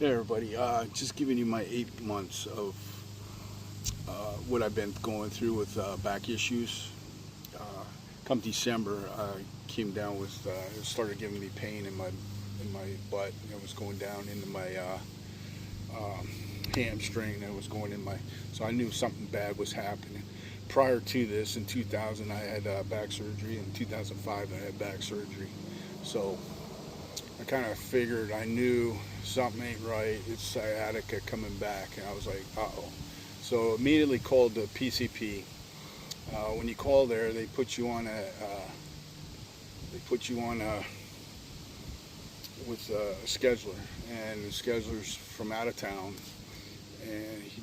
Hey everybody, just giving you my 8 months of what I've been going through with back issues. Come December, I came down with it started giving me pain in my butt. It was going down into my hamstring. It was going in my, so I knew something bad was happening. Prior to this, in 2000, I had back surgery. In 2005, I had back surgery. So I kind of figured, I knew something ain't right. It's sciatica coming back, and I was like, uh-oh. So immediately called the PCP. When you call there, they put you on with a scheduler, and the scheduler's from out of town, and he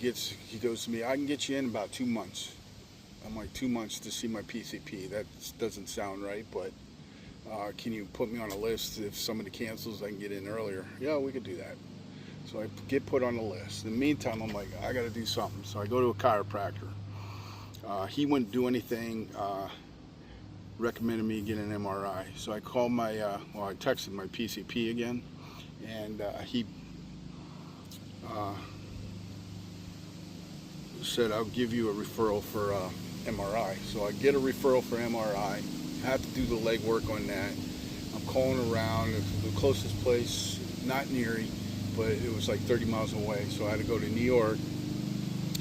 goes to me, I can get you in about 2 months. I'm like, 2 months to see my PCP? That doesn't sound right, but can you put me on a list? If somebody cancels, I can get in earlier. Yeah, we could do that. So I get put on the list. In the meantime, I'm like, I got to do something. So I go to a chiropractor. He wouldn't do anything, recommended me get an MRI. So I called I texted my PCP again, and he said, I'll give you a referral for MRI. So I get a referral for MRI. I have to do the legwork on that. I'm calling around. The closest place, not in Erie, but it was like 30 miles away. So I had to go to New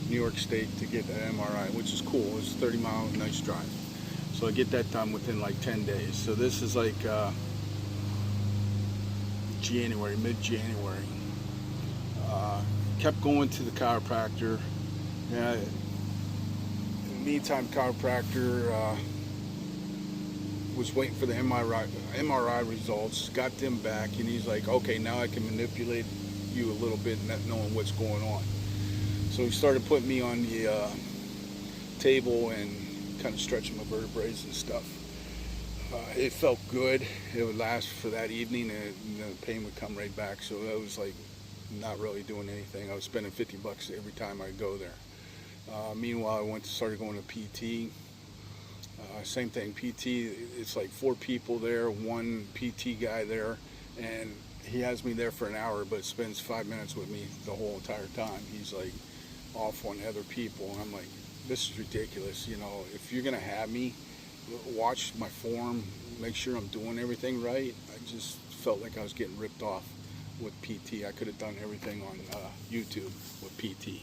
York State to get an MRI, which is cool. It's 30 miles, nice drive. So I get that done within like 10 days. So this is like January, mid-January. Kept going to the chiropractor. Yeah, in the meantime, chiropractor was waiting for the MRI results, got them back, and he's like, okay, now I can manipulate you a little bit, not knowing what's going on. So he started putting me on the table and kind of stretching my vertebrae and stuff. It felt good. It would last for that evening, and the pain would come right back. So I was like not really doing anything. I was spending $50 every time I go there. Meanwhile, I started going to PT. Same thing, PT, it's like 4 people there, 1 PT guy there, and he has me there for an hour, but spends 5 minutes with me the whole entire time. He's like off on other people, and I'm like, this is ridiculous. You know, if you're gonna have me, watch my form, make sure I'm doing everything right. I just felt like I was getting ripped off with PT. I could have done everything on YouTube with PT.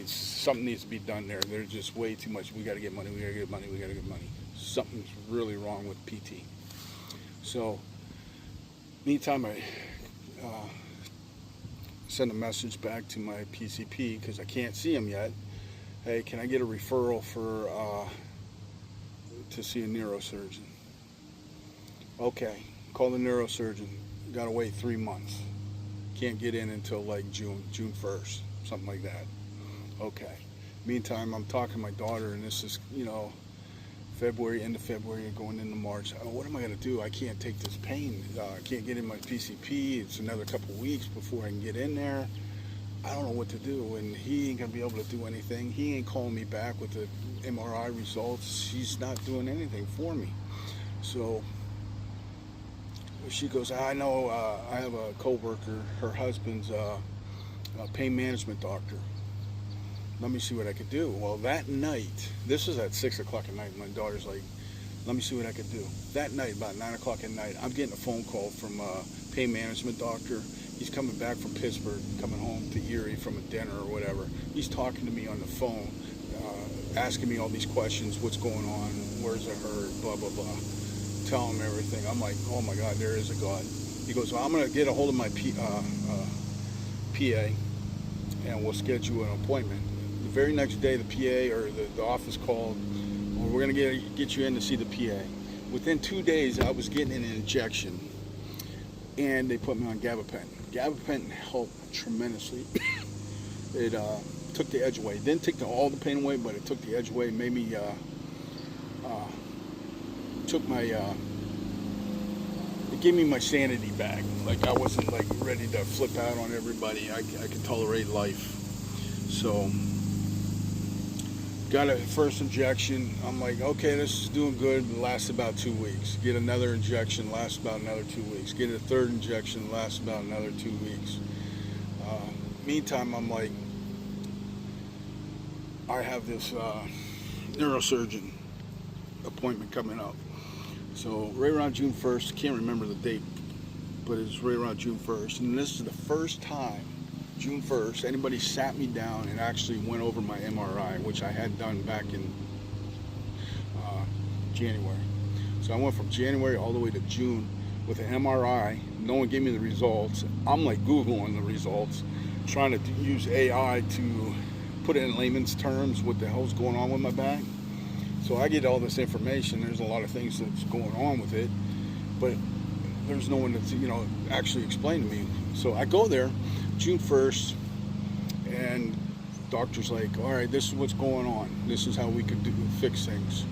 Something needs to be done there. There's just way too much. We got to get money. We got to get money. We got to get money. Something's really wrong with PT. So, meantime, I send a message back to my PCP because I can't see him yet. Hey, can I get a referral for to see a neurosurgeon? Okay, call the neurosurgeon. Got to wait 3 months. Can't get in until like June 1st, something like that. Okay. Meantime, I'm talking to my daughter, and this is, February, end of February, going into March. Oh, what am I going to do? I can't take this pain. I can't get in my PCP. It's another couple weeks before I can get in there. I don't know what to do, and he ain't going to be able to do anything. He ain't calling me back with the MRI results. He's not doing anything for me. So she goes, I know, I have a coworker, her husband's a pain management doctor. Let me see what I could do. Well, that night, this is at 6 o'clock at night, my daughter's like, let me see what I could do. That night, about 9 o'clock at night, I'm getting a phone call from a pain management doctor. He's coming back from Pittsburgh, coming home to Erie from a dinner or whatever. He's talking to me on the phone, asking me all these questions, what's going on, where's it hurt, blah, blah, blah. Tell him everything. I'm like, oh my God, there is a God. He goes, well, I'm going to get a hold of my PA, and we'll schedule an appointment. The very next day, the PA or the office called, well, we're going to get you in to see the PA. Within 2 days, I was getting an injection, and they put me on gabapentin. Gabapentin helped tremendously. It took the edge away. It didn't take all the pain away, but it took the edge away. It made me, it gave me my sanity back. Like, I wasn't like ready to flip out on everybody. I could tolerate life. So Got a first injection. I'm like, okay, this is doing good. It lasts about 2 weeks. Get another injection, lasts about another 2 weeks. Get a third injection, lasts about another 2 weeks. Meantime, I'm like, I have this neurosurgeon appointment coming up. So right around June 1st, can't remember the date, but it's right around June 1st. And this is the first time, June 1st, anybody sat me down and actually went over my MRI, which I had done back in January. So I went from January all the way to June with an MRI. No one gave me the results. I'm like Googling the results, trying to use AI to put it in layman's terms what the hell's going on with my back. So I get all this information. There's a lot of things that's going on with it, but there's no one that's, actually explain to me. So I go there June 1st, and the doctor's like, all right, this is what's going on. This is how we could fix things.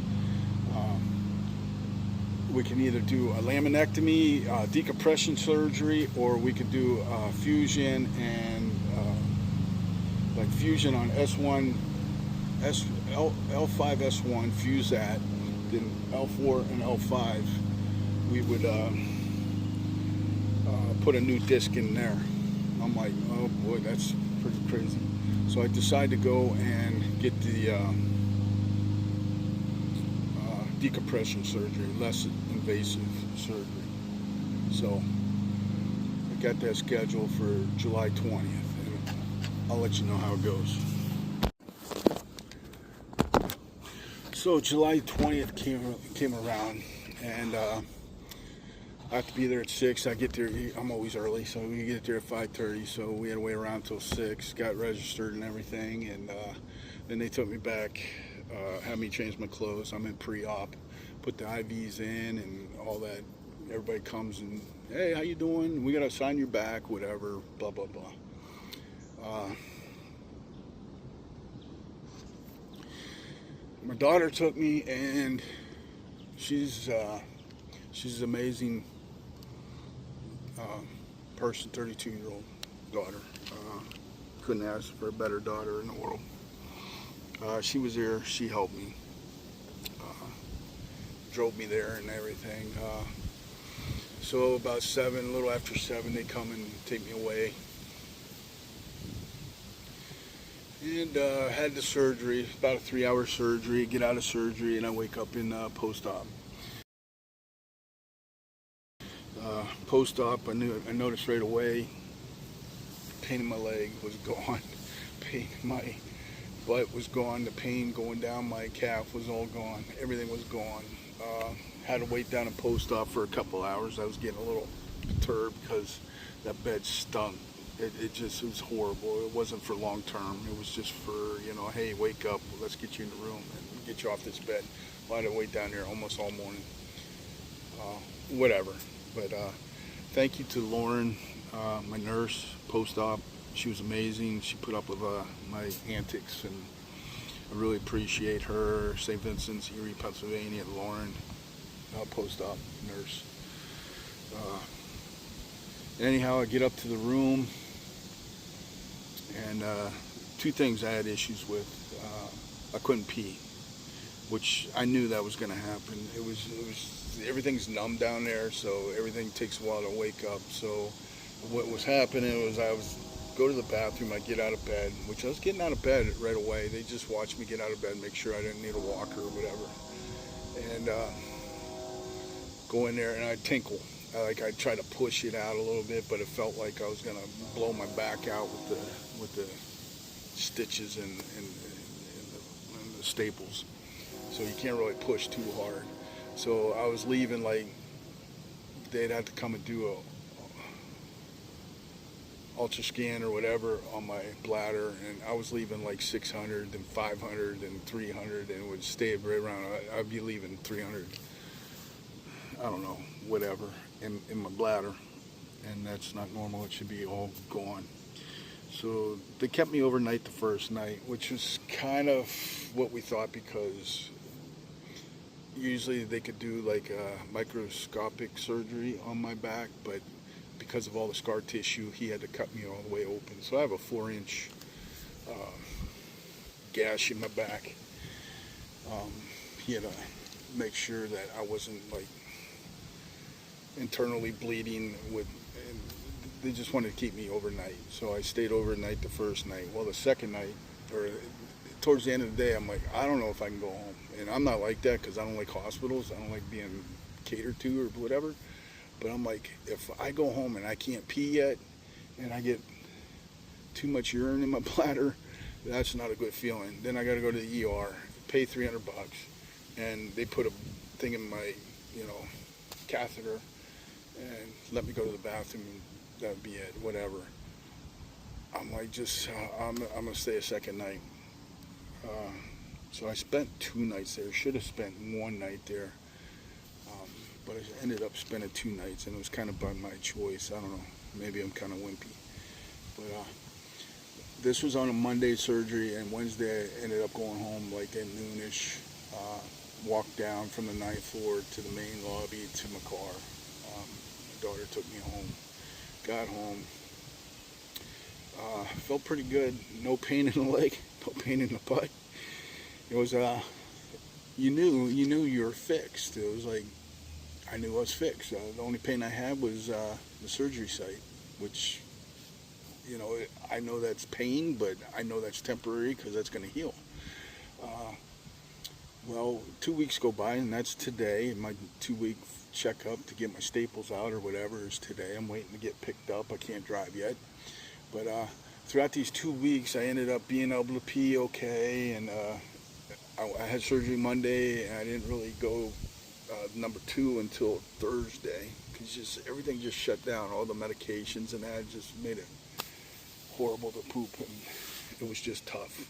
We can either do a laminectomy, decompression surgery, or we could do fusion and like fusion on S1, L5 S1, fuse that, then L4 and L5, we would put a new disc in there. I'm like, oh boy, that's pretty crazy. So I decided to go and get the decompression surgery, less invasive surgery. So I got that scheduled for July 20th, and I'll let you know how it goes. So July 20th came around, and I have to be there at 6. I get there, I'm always early, so we get there at 5:30, so we had to wait around till 6, got registered and everything, and then they took me back, had me change my clothes. I'm in pre-op, put the IVs in and all that. Everybody comes and, hey, how you doing? We gotta sign your back, whatever, blah, blah, blah. My daughter took me, and she's an amazing person, 32-year-old daughter. Couldn't ask for a better daughter in the world. She was there, she helped me, drove me there and everything. So about 7, a little after 7, they come and take me away. And had the surgery, about a 3-hour surgery, get out of surgery, and I wake up in post-op. Post-op, I noticed right away, pain in my leg was gone, pain in my butt was gone, the pain going down my calf was all gone, everything was gone. Had to wait down in post-op for a couple hours. I was getting a little perturbed because that bed stunk. It was horrible. It wasn't for long term. It was just for, hey, wake up, let's get you in the room and get you off this bed. Well, I had to wait down there almost all morning. Whatever. But thank you to Lauren, my nurse, post-op. She was amazing. She put up with my antics, and I really appreciate her. St. Vincent's, Erie, Pennsylvania, Lauren, post-op nurse. Anyhow, I get up to the room, and 2 things I had issues with. I couldn't pee, which I knew that was going to happen. It was everything's numb down there, so everything takes a while to wake up. So what was happening was I was go to the bathroom, I get out of bed, which I was getting out of bed right away. They just watched me get out of bed, make sure I didn't need a walker or whatever, and go in there and I'd tinkle. I'd try to push it out a little bit, but it felt like I was gonna blow my back out with the stitches and the staples. So you can't really push too hard. So I was leaving, like they'd have to come and do a ultra scan or whatever on my bladder, and I was leaving like 600 and 500 and 300, and it would stay right around. I'd be leaving 300. I don't know, whatever, in my bladder, and that's not normal. It should be all gone. So they kept me overnight the first night, which was kind of what we thought, because usually they could do like a microscopic surgery on my back, but because of all the scar tissue, he had to cut me all the way open. So I have a 4-inch gash in my back, He had to make sure that I wasn't like internally bleeding with, and they just wanted to keep me overnight. So I stayed overnight the first night. Well, the second night, or towards the end of the day, I'm like, I don't know if I can go home. And I'm not like that because I don't like hospitals. I don't like being catered to or whatever. But I'm like, if I go home and I can't pee yet and I get too much urine in my bladder, that's not a good feeling. Then I got to go to the ER, pay $300, and they put a thing in my, catheter and let me go to the bathroom, and that would be it, whatever. I'm like, I'm going to stay a second night. So I spent 2 nights there. Should have spent 1 night there. But I ended up spending 2 nights, and it was kind of by my choice. I don't know. Maybe I'm kind of wimpy. But this was on a Monday surgery, and Wednesday I ended up going home like at noonish. Walked down from the 9th floor to the main lobby to my car. My daughter took me home. Got home. Felt pretty good. No pain in the leg. No pain in the butt. It was you knew you were fixed. It was like I knew I was fixed. The only pain I had was the surgery site, which I know that's pain, but I know that's temporary because that's going to heal. Well, 2 weeks go by, and that's today. My 2-week checkup to get my staples out or whatever is today. I'm waiting to get picked up. I can't drive yet, but throughout these 2 weeks, I ended up being able to pee okay, and I had surgery Monday, and I didn't really go number 2 until Thursday because everything just shut down. All the medications and that just made it horrible to poop, and it was just tough.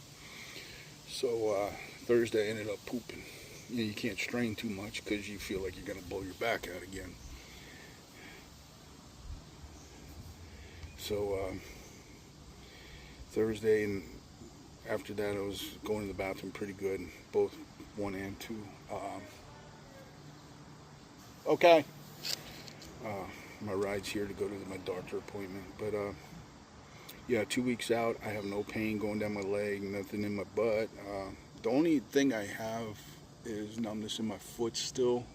So Thursday I ended up pooping. You can't strain too much because you feel like you're going to blow your back out again. So Thursday, and after that I was going to the bathroom pretty good, both 1 and 2. Okay. My ride's here to go to my doctor appointment, but yeah, 2 weeks out, I have no pain going down my leg, nothing in my butt. The only thing I have is numbness in my foot still.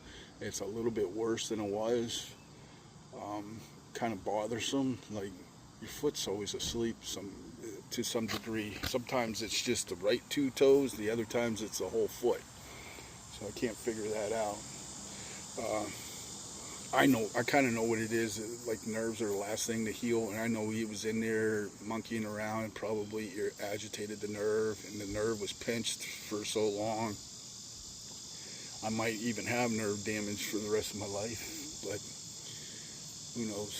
It's a little bit worse than it was. Kind of bothersome, like your foot's always asleep to some degree. Sometimes it's just the right 2 toes, the other times it's the whole foot. So I can't figure that out. I kind of know what it is. Like nerves are the last thing to heal, and I know he was in there monkeying around and probably agitated the nerve, and the nerve was pinched for so long. I might even have nerve damage for the rest of my life, but who knows?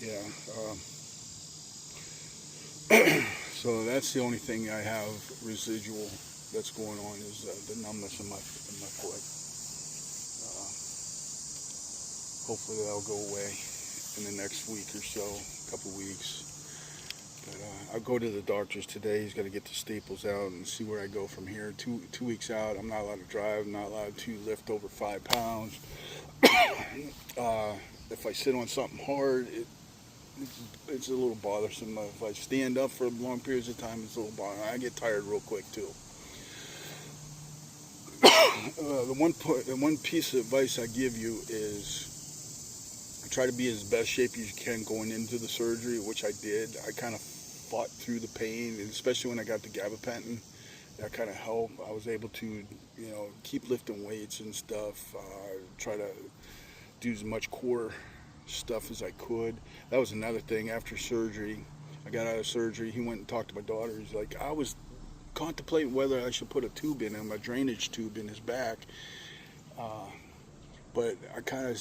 Yeah. So that's the only thing I have residual that's going on is the numbness in my foot. Hopefully that'll go away in the next week or so, couple weeks. But I'll go to the doctor's today. He's got to get the staples out and see where I go from here. 2 weeks out, I'm not allowed to drive. I'm not allowed to lift over 5 pounds. If I sit on something hard, it's a little bothersome. If I stand up for long periods of time, it's a little bothersome. I get tired real quick too. The one piece of advice I give you is try to be as best shape as you can going into the surgery, which I did. I kind of fought through the pain, and especially when I got the gabapentin, that kind of helped. I was able to, keep lifting weights and stuff, try to do as much core stuff as I could. That was another thing. After surgery, I got out of surgery, he went and talked to my daughter. He's like, I was contemplating whether I should put a tube in him, a drainage tube in his back, but I kind of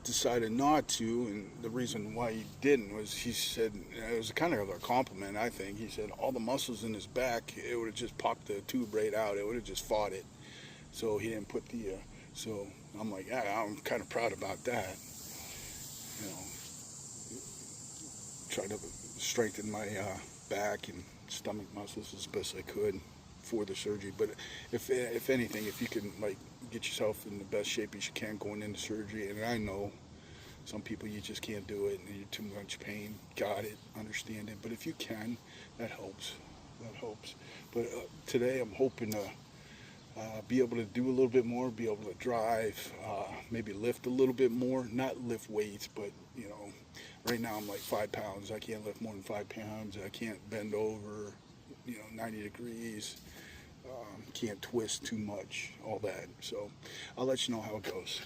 decided not to, and the reason why he didn't was he said, it was kind of a compliment, I think. He said all the muscles in his back, it would have just popped the tube right out. It would have just fought it. So he didn't put the, so I'm like, yeah, I'm kind of proud about that. Try to strengthen my back and stomach muscles as best I could for the surgery. But if anything, if you can get yourself in the best shape as you can going into surgery, and I know some people you just can't do it and you're too much pain, got it, understand it, but if you can, that helps. that helps. But today I'm hoping to be able to do a little bit more, be able to drive, maybe lift a little bit more, not lift weights, but you know, right now I'm like 5 pounds. I can't lift more than 5 pounds. I can't bend over, you know, 90 degrees. Can't twist too much, all that. So I'll let you know how it goes.